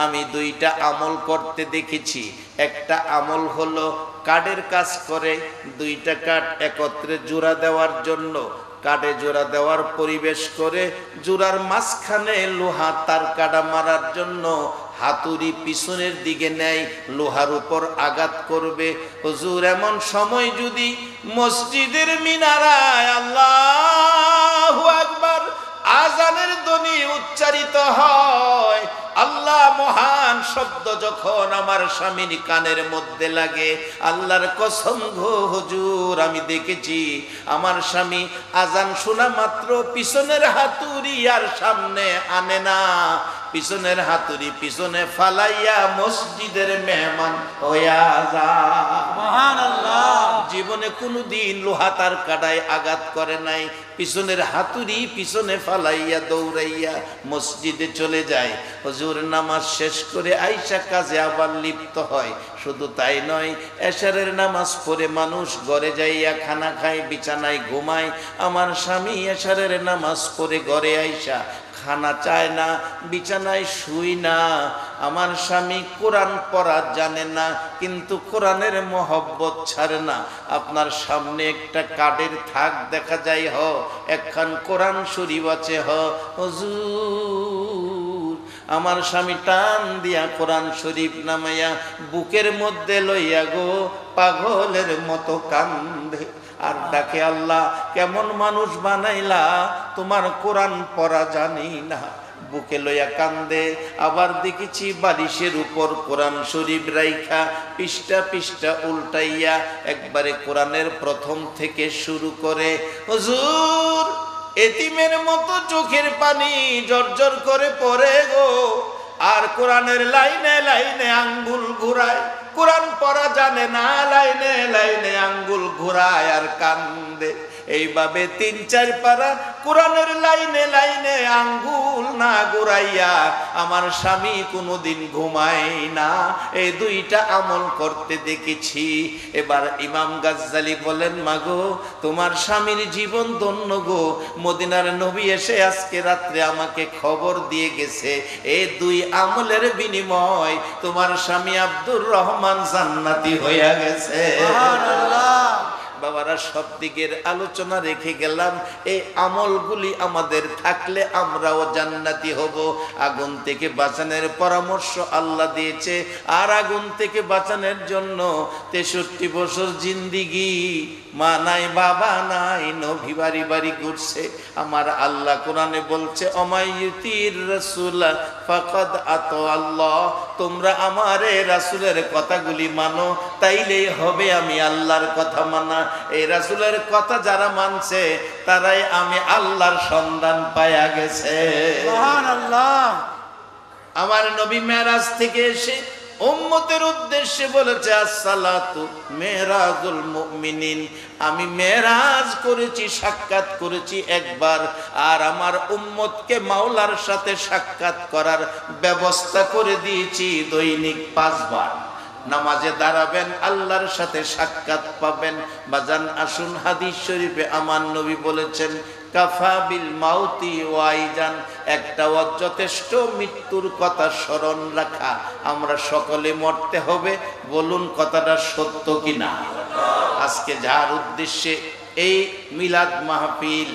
আমি দুইটা আমল করতে দেখেছি। একটা আমল হলো কাঠের কাজ করে, দুইটা কাঠ একত্রে জোড়া দেওয়ার জন্য কাঠে জোড়া দেওয়ার পরিবেশ করে, জোড়ার মাঝখানে লোহা তার কাটা মারার জন্য হাতুড়ি পিছনের দিকে নেয়, লোহার উপর আঘাত করবে। হুজুর এমন সময় যদি মসজিদের মিনারায় আল্লাহু আকবার আজানের ধ্বনি উচ্চারিত হয়, আল্লাহ মহান শব্দ যখন আমার স্বামীর কানের মধ্যে লাগে, আল্লাহর কসম গো হুজুর আমি দেখেছি আমার স্বামী আজান শোনা মাত্র পিছনের হাতুড়ি আর সামনে আনে না, পিছনের হাতুড়ি পিছনে ফালাইয়া মসজিদের মেহমান হইয়া যায়। সুবহানাল্লাহ। জীবনে কোনোদিন লোহা তার কাটায় আঘাত করে নাই, পিছনের হাতুড়ি পিছনে ফালাইয়া দৌড়াইয়া মসজিদে চলে যায়। হুজুর নামাজ শেষ করে আইসা কাজে আবার লিপ্ত হয়। শুধু তাই নয়, এশারের নামাজ পড়ে মানুষ ঘরে যাইয়া খানা খায়, বিছানায় ঘুমায়। আমার স্বামী এশারের নামাজ পড়ে ঘরে আইসা খানা চায় না, বিছানায় শুই না। আমার স্বামী কোরআন পড়া জানে না, কিন্তু কোরআনের মহব্বত ছাড়ে না। আপনার সামনে একটা কাঠের থাক দেখা যায়, একখান কোরআন শরীফ আছে, হুজুর আমার স্বামী টান দিয়া কোরআন শরীফ নামাইয়া বুকের মধ্যে লইয়া গো পাগলের মতো কান্দে আর ডাকে, আল্লাহ কেমন মানুষ বানাইলা, তোমার কোরআন পড়া জানি না। বুকে লইয়া কান্দে। আবার দেখেছি বালিশের উপর কোরআন শরীফ রাইখা পৃষ্ঠা পৃষ্ঠা উল্টাইয়া একবারে কোরআনের প্রথম থেকে শুরু করে। হুজুর এতিমের মতো চোখের পানি জর্জর করে পড়ে গো, আর কোরআনের লাইনে লাইনে আঙ্গুল ঘুরায়। কোরআন পড়া জানে না, লাইনে লাইনে আঙ্গুল ঘুরায় আর কান্দে। এইভাবে 3-4 পারা কোরআনের লাইনে লাইনে আঙ্গুল না ঘুরাইয়া আমার স্বামী কোনোদিন ঘুমায় না। এই 2টা আমল করতে দেখেছি। এবার ইমাম গাজ্জালি বলেন, মাগো তোমার স্বামীর জীবন ধন্য গো, মদিনার নবী এসে আজকে রাত্রে আমাকে খবর দিয়ে গেছে এই 2 আমলের বিনিময় তোমার স্বামী আব্দুর রহমান জান্নাতি হইয়া গেছে। সুবহানাল্লাহ। বাবারা, সব দিকের আলোচনা রেখে গেলাম। এই আমলগুলি আমাদের থাকলে আমরাও জান্নাতি হব। আগুন থেকে বাঁচানোর পরামর্শ আল্লাহ দিয়েছে, আর আগুন থেকে বাঁচানোর জন্য 63 বছর জিন্দিগি, মা নাই বাবা নাই, নবী বাড়ি বাড়ি ঘুরছে। আমার আল্লাহ কোরআনে বলছে, অমাইয়ুতির রাসূল ফাকাদ আতা আল্লাহ, তোমরা আমার রাসূলের কথাগুলি মানো, তাইলেই হবে আমি আল্লাহর কথা মানা। এই রাসূলের কথা যারা মানছে তারাই আমি আল্লাহর সন্ধান পায়া গেছে। সুবহানাল্লাহ। আমার নবী মেরাজ থেকে এসে উম্মতের উদ্দেশ্যে বলেছে, আসসালাতু মেরাজুল মুমিনিন, আমি মেরাজ করেছি, সাক্ষাৎ করেছি একবার, আর আমার উম্মতকে মাওলার সাথে সাক্ষাৎ করার ব্যবস্থা করে দিয়েছি দৈনিক 5 বার। নামাজে দাঁড়াবেন, আল্লাহর সাথে সাক্ষাৎ পাবেন। বাজান আসুন, হাদিস শরীফে আমার নবী বলেছেন, কাফা বিল মাউতি ওয়াইজান, একটা যথেষ্ট মৃত্যুর কথা স্মরণ রাখা। আমরা সকলে মরতে হবে, বলুন কথাটা সত্য কিনা? আজকে যার উদ্দেশ্যে এই মিলাদ মাহফিল,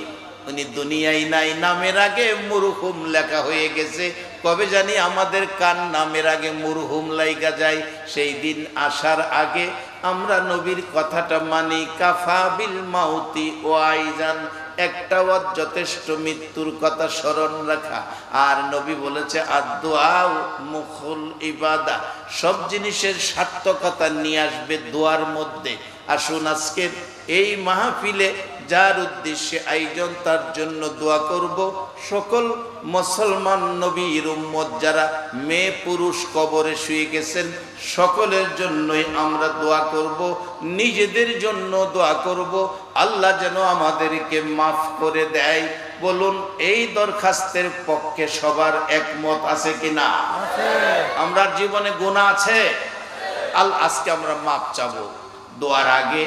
উনি দুনিয়ায় নাই, নামের আগে মরহুম লেখা হয়ে গেছে। কবে জানি আমাদের কান নামের আগে মরহুম লাইগা যায়, সেই দিন আসার আগে আমরা নবীর কথাটা মানি, কাফা বিল মাউতি ওয়াইজান, একটা যথেষ্ট মৃত্যুর কথা স্মরণ রাখা। আর নবী বলেছে, আদ-দুআ মুখুল ইবাদা, সব জিনিসের সার্থকতা নিয়ে আসবে দোয়ার মধ্যে। আসুন আজকের এই মাহফিলে যার উদ্দেশ্যে আয়োজন, তার জন্য দোয়া করব। সকল মুসলমান নবীর উম্মত যারা মেয়ে পুরুষ কবরে শুয়ে গেছেন, সকলের জন্যই আমরা দোয়া করব, নিজেদের জন্য দোয়া করব, আল্লাহ যেন আমাদেরকে মাফ করে দেয়। বলুন, এই দরখাস্তের পক্ষে সবার একমত আছে কিনা? আমরা জীবনে গুনাহ আছে, আজকে আমরা মাফ চাবো। দোয়ার আগে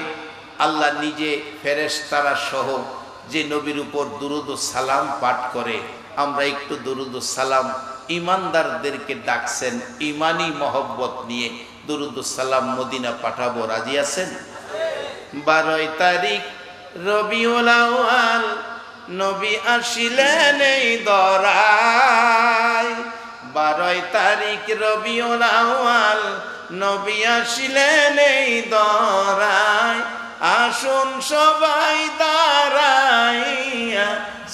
আল্লাহ নিজে ফেরেশতারা সহ যে নবীর উপর দুরূদ ও সালাম পাঠ করে, আমরা একটু দুরূদ ও সালাম ইমানদারদেরকে ডাকছেন, ইমানি মহব্বত নিয়ে দুরূদ ও সালাম মদিনা পাঠাবো। রাজি আছেন? 12 তারিখ রবিউল আউয়াল, নবী আসিলেন এই দরায়। 12 তারিখ রবিউল আউয়াল, নবী আসিলেন এই দরায়। আসুন সবাই দাঁড়াইয়া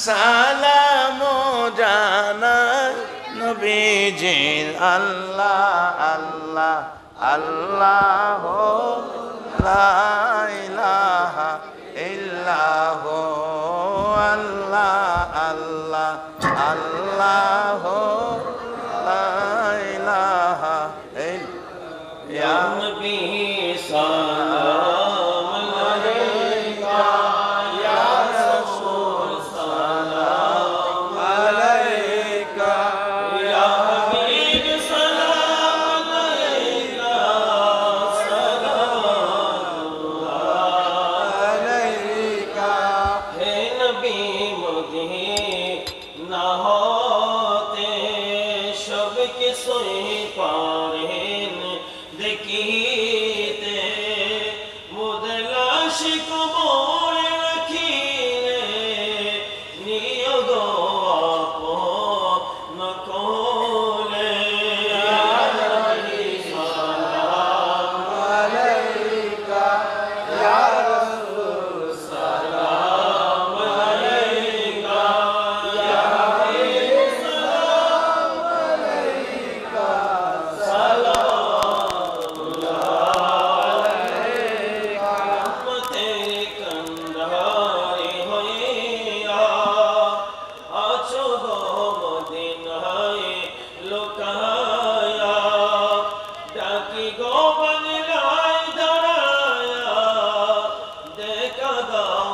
সালাম জানাই নবীজির। আল্লাহ আল্লাহ আল্লাহ, লা ইলাহা ইল্লাল্লাহ, আল্লাহ আল্লাহ আল্লাহ, লা ইলাহা ইল্লাল্লাহ। ইয়া নবী সালাম আলাইকা, ইয়া রাসূল সালাম আলাইকা, ইয়া হাবিব সালাম আলাইকা, সালাম আলাইকা। হে নবী মদিনা হতে সব কিছুই পারেন দেখিতে, মুদলাশ কবরে রাখিলে নিয়োগ আপন কোলে। ইয়া নবী সালাম আলাইকা, ইয়া রাসূল সালাম আলাইকা, ইয়া হাবিব সালাম আলাইকা, সালাম আলাইকা। রহমতের কান্ডারি হইয়া আছো গো মদিনায় লুকায়া, ডাকি গো বাংলায় দাঁড়ায়া, দেখা দাও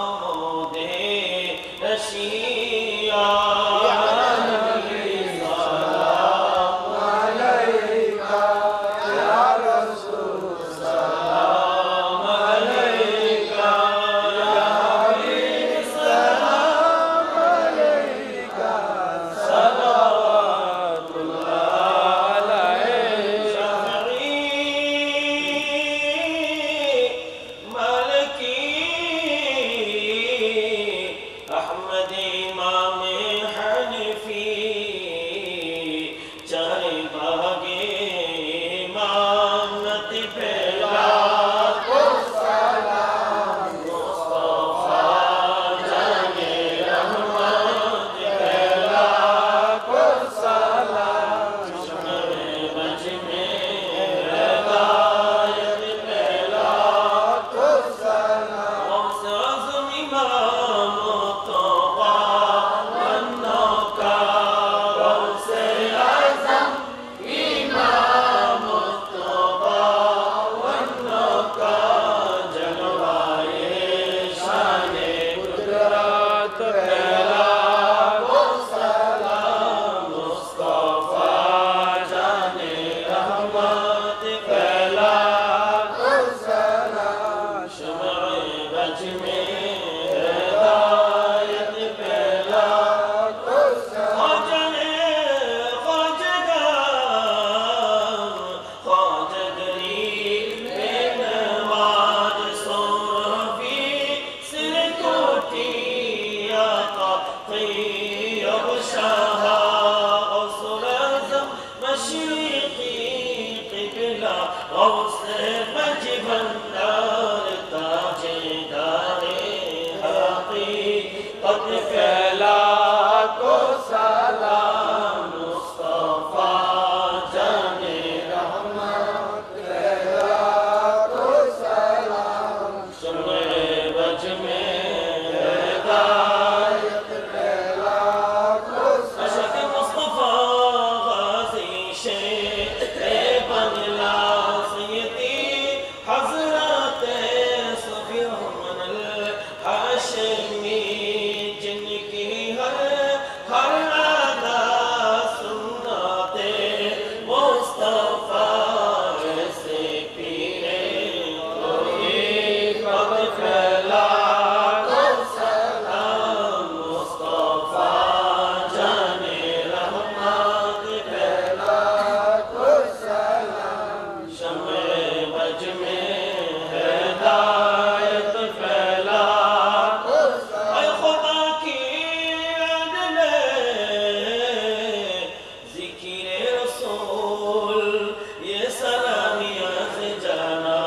हज़रते सुफ़ियान अल-हाशिमी जिनकी हर अदा सुन्नते मुस्तफ़ा से पीरे कोई कब फैला तो सलाम मुस्तफ़ा जाने रहमत फैला तो सलाम शमे बज में हिदायत फैला ऐ खुदा की अदले ज़िक्र रसूल ये सलामियाँ से जाना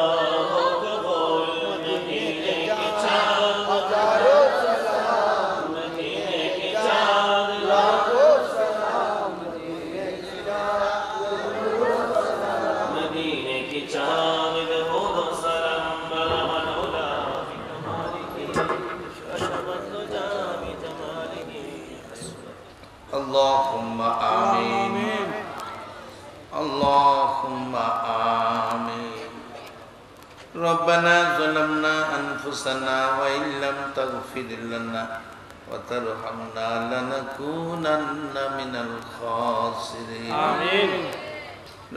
हो कबूल मदीने के चाँद हज़ारों सलाम मदीने के चाँद लाखों सलाम मदीने के चाँद बेहुदो सलाम बला मनौला फी कमालिही अशरत जामी जमालिही अल्लाहुम्मा आमीन अल्लाहुम्मा आमीन रब्बना ज़लमना अनफुसना व इन लम तग़फिर लना व तरहमना लनकूनन्ना मिनल खासिरीन आमीन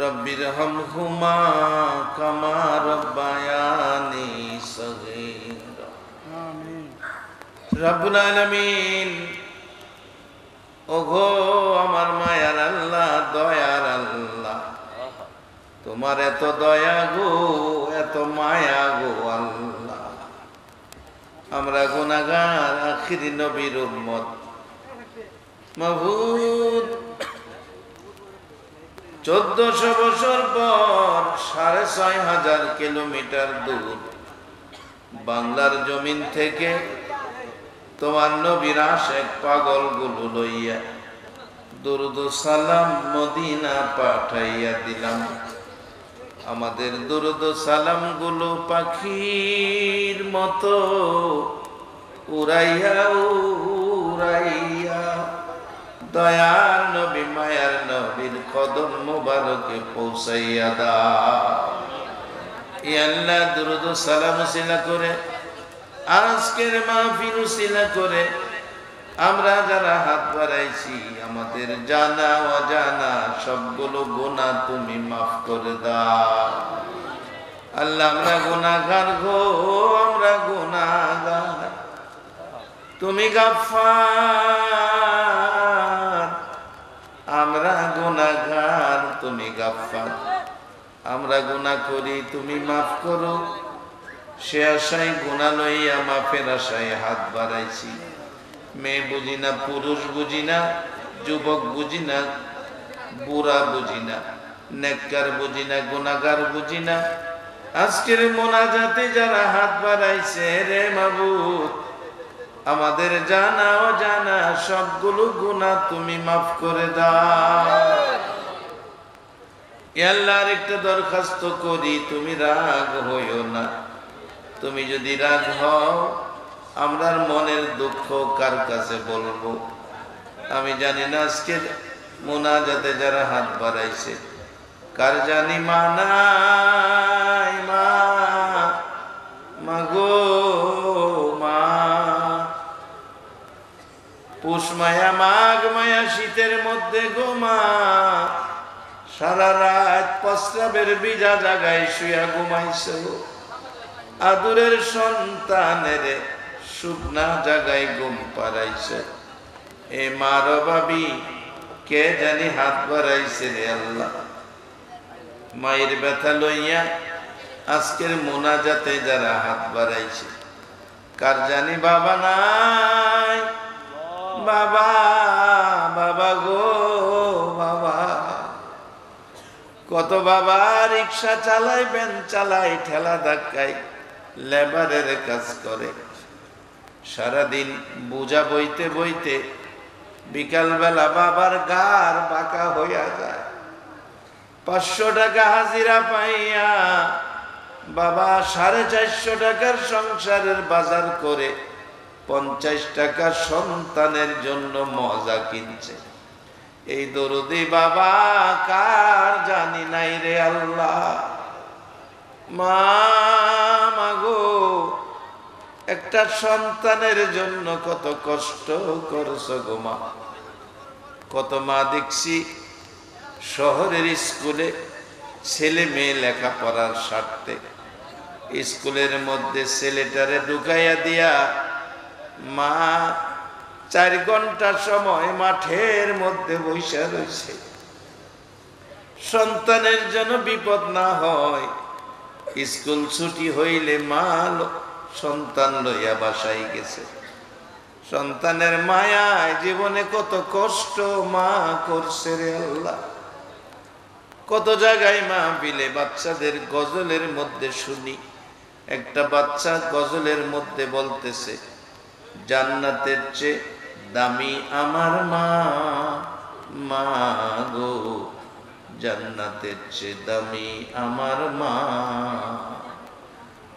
रब्बिरहमहुमा कमा रब्बायानी सगीरा आमीन रब्बुल आलामीन ওগো আমার মায়ার আল্লাহ দয়ার আল্লাহ তোমার এত দয়া গো এত মায়া গো আল্লাহ আমরা গুনাহগার আখিরি নবীর উম্মত মাবুদ 1400 বছর পর 6500 কিলোমিটার দূর বাংলার জমিন থেকে তোমার নবীর আশিক পাগলগুলো লইয়া দুরুদ ও সালাম মদিনা পাঠাইয়া দিলাম আমাদের দুরুদ ও সালামগুলো পাখির মতো উড়াইয়া উড়াইয়া দয়ার নবী মায়ার নবীর কদম মোবারকে পৌঁছাইয়া দাও ইয়া আল্লাহ দুরুদ ও সালাম উসিলা করে আজকের মাহফিল উসিলা করে আমরা যারা হাত বাড়াইছি আমাদের জানা অজানা সবগুলো গুনাহ তুমি মাফ করে দাও আল্লাহ আমরা গুনাহগার গো আমরা গুনাহগার তুমি গাফফার আমরা গুনাহগার তুমি গাফফার আমরা গুনাহ করি তুমি মাফ করো সে আশায় গুনাহ লইয়া মাফের আশায় হাত বাড়াইছি মেয়ে বুঝি না পুরুষ বুঝি না যুবক বুঝি না বুড়া বুঝি না নেককার বুঝি না গুনাহগার বুঝি না আজকের মোনাজাতে যারা হাত বাড়াইছে রে মাবুদ আমাদের জানা অজানা সবগুলো গুনাহ তুমি মাফ করে দাও ইয়া আল্লাহ আরেকটা দরখাস্ত করি তুমি রাগ হইও না তুমি যদি রাগ হও আমরার মনের দুঃখ কার কাছে বলবো আমি জানি না আজকে মোনাজাতে যারা হাত বাড়াইছে কার জানি মা নাই মা মাগো মা পুষ মায়া মাঘ মায়া শীতের মধ্যে গো মা সারা রাত প্রস্রাবের ভিজা জায়গায় শুয়া ঘুমাইছো আদুরের সন্তানের শুকনা জায়গায় ঘুম পাড়াইছে এ মার ভাবি কে জানি হাত বাড়াইছে রে আল্লাহ মায়ের ব্যথা লইয়া আজকের মোনাজাতে যারা হাত বাড়াইছে কার জানি বাবা নাই বাবা বাবা গো বাবা কত বাবা রিক্সা চালায় ভ্যান চালায় ঠেলা ধাক্কায় লেবারের কাজ করে সারাদিন বোঝা বইতে বইতে বিকালবেলা বাবার গার বাঁকা হইয়া যায় 500 টাকা হাজিরা পাইয়া বাবা 450 টাকার সংসারের বাজার করে 50 টাকা সন্তানের জন্য মজা কিনছে এই দরদি বাবা কার জানি নাই রে আল্লাহ মা মাগো, একটা সন্তানের জন্য কত কষ্ট করছো গো মা। কত মা দেখছি শহরের স্কুলে ছেলে মেয়ে লেখাপড়ার স্বার্থে স্কুলের মধ্যে ছেলেটারে ঢুকাইয়া দিয়া মা 4 ঘন্টা সময় মাঠের মধ্যে বসে রয়েছে। সন্তানের যেন বিপদ না হয়, স্কুল ছুটি হইলে মা সন্তান লইয়া বাসায় গেছে। সন্তানের মায়ায় জীবনে কত কষ্ট মা করছে রে আল্লাহ। কত জায়গায় মাহফিলে বাচ্চাদের গজলের মধ্যে শুনি, একটা বাচ্চা গজলের মধ্যে বলতেছে, জান্নাতের চেয়ে দামি আমার মা, মা গো জান্নাতের চেয়ে দামি আমার মা।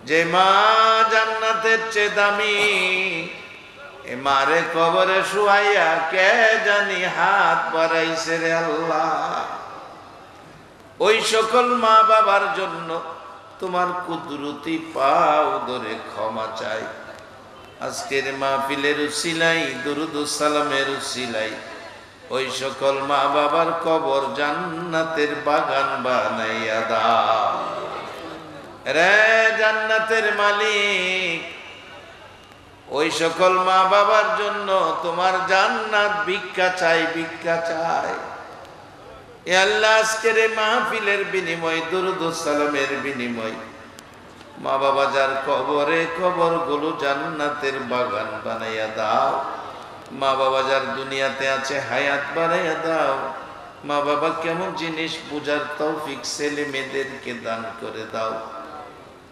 যে মা জান্নাতের চেয়ে দামি, এ মারে কবরে শুয়াইয়া কে জানি হাত বাড়াইছে রে আল্লাহ। ওই সকল মা বাবার জন্য তোমার কুদরতি পাও ধরে ক্ষমা চাই। আজকের মাহফিলের উসিলাই, দুরুদ ও সালামের উসিলাই ওই সকল মা বাবার কবর জান্নাতের বাগান বানাইয়া দাও রে জান্নাতের মালিক। ওই সকল মা বাবার জন্য তোমার জান্নাত ভিক্ষা চাই, ভিক্ষা চাই। এ আল্লাহ, আজকের মাহফিলের বিনিময়, দুরুদ ও সালামের বিনিময় মা বাবা যার কবরে, কবরগুলো জান্নাতের বাগান বানাইয়া দাও। মা বাবা যার দুনিয়াতে আছে হায়াত বাড়াইয়া দাও। মা বাবা কেমন জিনিস বুঝার তৌফিক ছেলে মেয়েদেরকে দান করে দাও।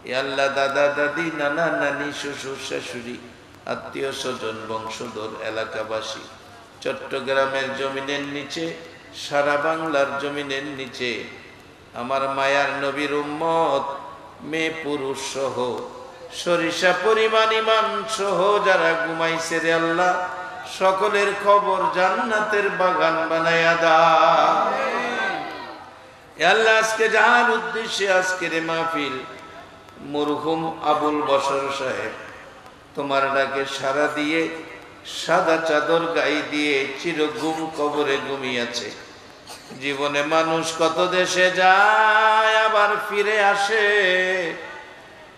এ আল্লাহ, দাদা দাদি, নানা নানি, শ্বশুর শাশুড়ি, আত্মীয় স্বজন, বংশধর, এলাকাবাসী, চট্টগ্রামের জমিনের নিচে, সারা বাংলার জমিনের নিচে আমার মায়ার নবীর উম্মত, মেয়ে পুরুষ সহ, সরিষা পরিমাণ ইমান সহ যারা ঘুমাইছে রে আল্লাহ, সকলের খবর জান্নাতের বাগান বানাইয়া দাও। এ আল্লাহ, আজকে যার উদ্দেশ্যে আজকের মাহফিল, মরহুম আবুল বশর সাহেব তোমার ডাকে সাড়া দিয়ে সাদা চাদর গায়ে দিয়ে চিরঘুম কবরে ঘুমিয়েছে। জীবনে মানুষ কত দেশে যায় আবার ফিরে আসে,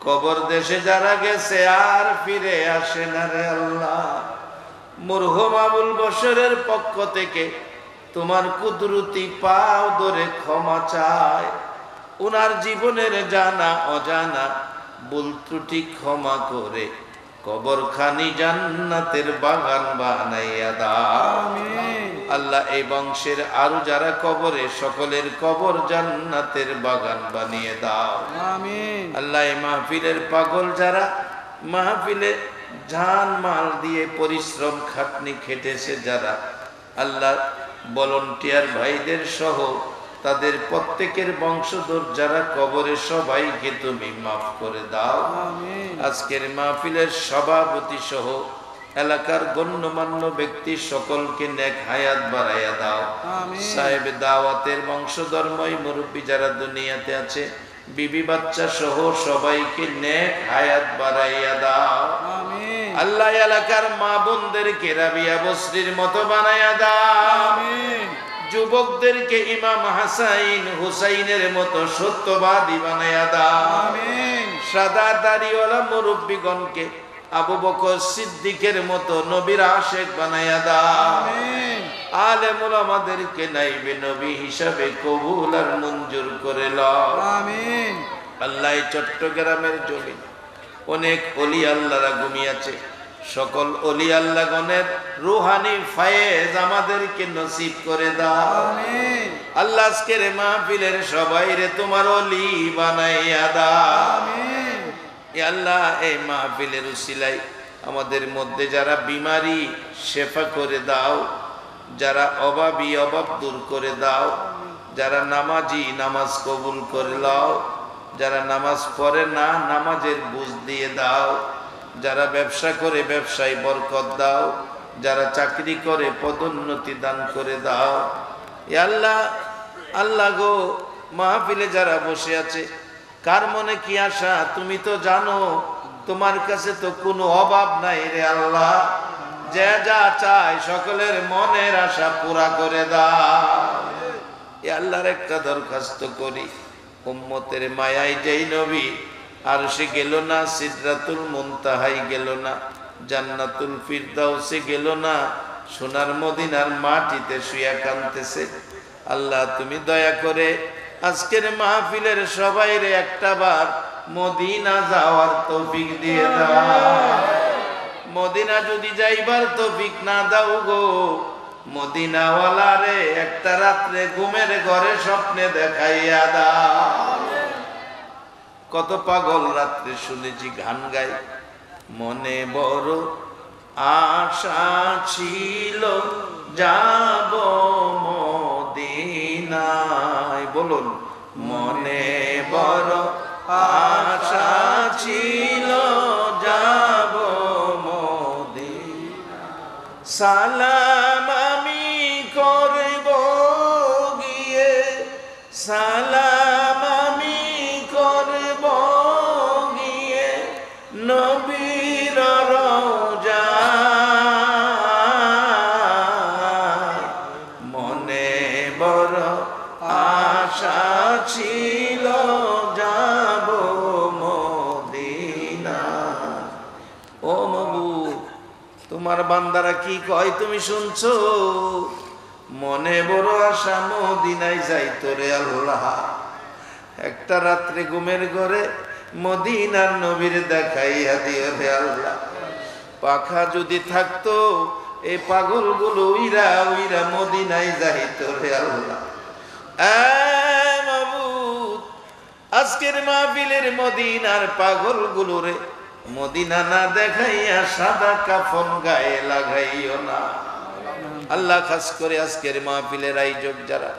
কবর দেশে যারা গেছে আর ফিরে আসে না রে আল্লাহ। মরহুম আবুল বশরের পক্ষ থেকে তোমার কুদরতি পাও ধরে ক্ষমা চায়। উনার জীবনের জানা অজানা ভুল ত্রুটি ক্ষমা করে কবরখানি জান্নাতের বাগান বানাইয়া দাও। আল্লাহ, এই বংশের আরো যারা কবরে, সকলের কবর জান্নাতের বাগান বানিয়ে দাও। আল্লাহ, এই মাহফিলের পাগল যারা মাহফিলে জান মাল দিয়ে পরিশ্রম খাটনি খেটেছে যারা, আল্লাহ ভলান্টিয়ার ভাইদের সহ তাদের প্রত্যেকের বংশধর যারা কবরে, সবাইকে তুমি মাফ করে দাও। আজকের মাহফিলের সভাপতি সহ এলাকার গণ্যমান্য ব্যক্তি সকলকে নেক হায়াত বাড়াইয়া দাও। সাহেব দাওয়াতের বংশধর্মই মুরব্বী যারা দুনিয়াতে আছে, বিবি বাচ্চা সহ সবাইকে নেক হায়াত বাড়াইয়া দাও। আল্লাহ, এলাকার মা বোনদেরকে রাবিয়া বসরির মতো বানাইয়া দাও। যুবকদেরকে ইমাম হাসাইন হুসাইনের মতো সত্যবাদী বানাইয়া দাও। সাদা দাড়িওয়ালা মুরব্বীগণকে আবু বকর সিদ্দিকের মতো নবীর আশেক বানাইয়া দাও। আলেম ওলামাদেরকে নাইবে নবী হিসাবে কবুল আর মঞ্জুর করে লও। আল্লাহ, চট্টগ্রামের জমিন অনেক ওলি আল্লাহরা ঘুমিয়েছে, সকল ওলি আল্লাহগণের রুহানি ফায়েজ আমাদেরকে নসিব করে দাও। আল্লাহ, আজকের মাহফিলের সবাই রে তোমার ওলি বানাইয়া দাও। আল্লাহ, এই মাহফিলের উসিলাই আমাদের মধ্যে যারা বিমারি শেফা করে দাও, যারা অভাবী অভাব দূর করে দাও, যারা নামাজি নামাজ কবুল করে দাও, যারা নামাজ পড়ে না নামাজের বুঝ দিয়ে দাও, যারা ব্যবসা করে ব্যবসায় বরকত দাও, যারা চাকরি করে পদোন্নতি দান করে দাও। আল্লাহ, আল্লাহ গো, মাহফিলে যারা বসে আছে কার মনে কি আশা তুমি তো জানো, তোমার কাছে তো কোনো অভাব নাই রে আল্লাহ, যে যা চায় সকলের মনের আশা পুরা করে দাও। এ আল্লাহর একটা দরখাস্ত করি, উম্মতের মায়াই যেই নবী আর সে গেল না, সিদরাতুল মুনতাহাই গেল না, জান্নাতুল ফিরদাউসে গেল না, সোনার মদিনার মাটিতে শুয়ে কাঁদতেছে। আল্লাহ তুমি দয়া করে আজকের মাহফিলের সবাইরে একটা বার মদিনা যাওয়ার তৌফিক দিয়ে দাও। মদিনা যদি যাইবার তৌফিক না দাও গো, মদিনাওয়ালারে একটা রাত্রে ঘুমের ঘরে স্বপ্নে দেখাইয়া দাও। কত পাগল রাত্রে শুনেছি গান গাই, মনে বড় আশা ছিল যাব মদিনায়, বলুন মনে বড় আশা ছিল যাব মদিনায়, সালাম আমি করব গিয়ে, সালাম আমি করব গিয়ে নবীর রওজায়, মনে বড় আশা ছিল যাব মদিনায়। ও মাবুদ, তোমার বান্দারা কি কয় তুমি শুনছো? মনে বড় আশা মদিনায় যাইতো রে আল্লাহ। একটা রাত্রে ঘুমের ঘরে মদিনার নবীর দেখাইয়া দিও রে আল্লাহ। পাখা যদি থাকতো এই পাগলগুলো উইরা উইরা মদিনায় যাইতো রে আল্লাহ। মাবুদ, আজকের মাহফিলের মদিনার পাগলগুলো রে মদিনা না দেখাইয়া সাদা কাফন গায়ে লাগাইও না আল্লাহ। খাস করে আজকের মাহফিলের আয়োজক যারা,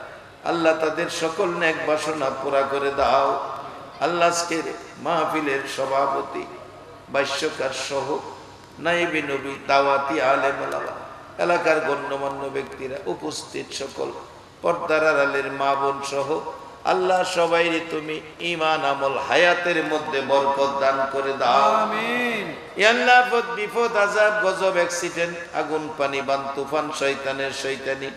আল্লাহ তাদের সকল নেক বাসনা পুরা করে দাও। আল্লাহ আজকের মাহফিলের সভাপতি, ভাষ্যকার সহ নাইবে নবী, দাওয়াতি আলেম ওলামা, এলাকার গণ্যমান্য ব্যক্তিরা, উপস্থিত সকল পর্দার আড়ালের মা বোন সহ আল্লাহ সবাইরে তুমি ঈমান আমল হায়াতের মধ্যে বরকত দান করে দাও। আমিন। ইয়া আল্লাহ, বিপদ বিপদ, আযাব গজব, অ্যাক্সিডেন্ট, আগুন পানি বান তুফান, শয়তানের শয়তানি,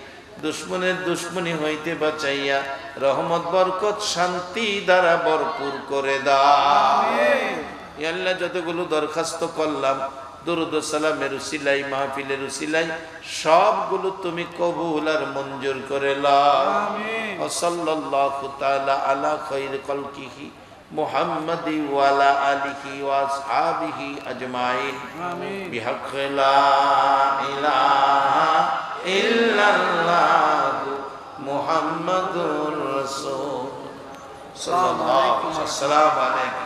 দুশমনের দুশমনি হইতে বাঁচাইয়া রহমত বরকত শান্তি দ্বারা ভরপুর করে দাও। ইয়া আল্লাহ, যতগুলো দরখাস্ত করলাম দুরুদ ও সালামের উসিলাই, মাহফিলের উসিলাই সবগুলো তুমি কবুল আর মঞ্জুর করে লাও। আমিন। ওয়া সাল্লাল্লাহু তাআলা আলা খায়রি খালকিহি মুহাম্মাদি ওয়া আলা আলিহি ওয়া আসহাবিহি আজমাইন। আমিন। বিহাক্কি লা ইলাহা ইল্লাল্লাহ মুহাম্মাদুর রাসূল সাল্লাল্লাহু আলাইহি ওয়া সাল্লাম।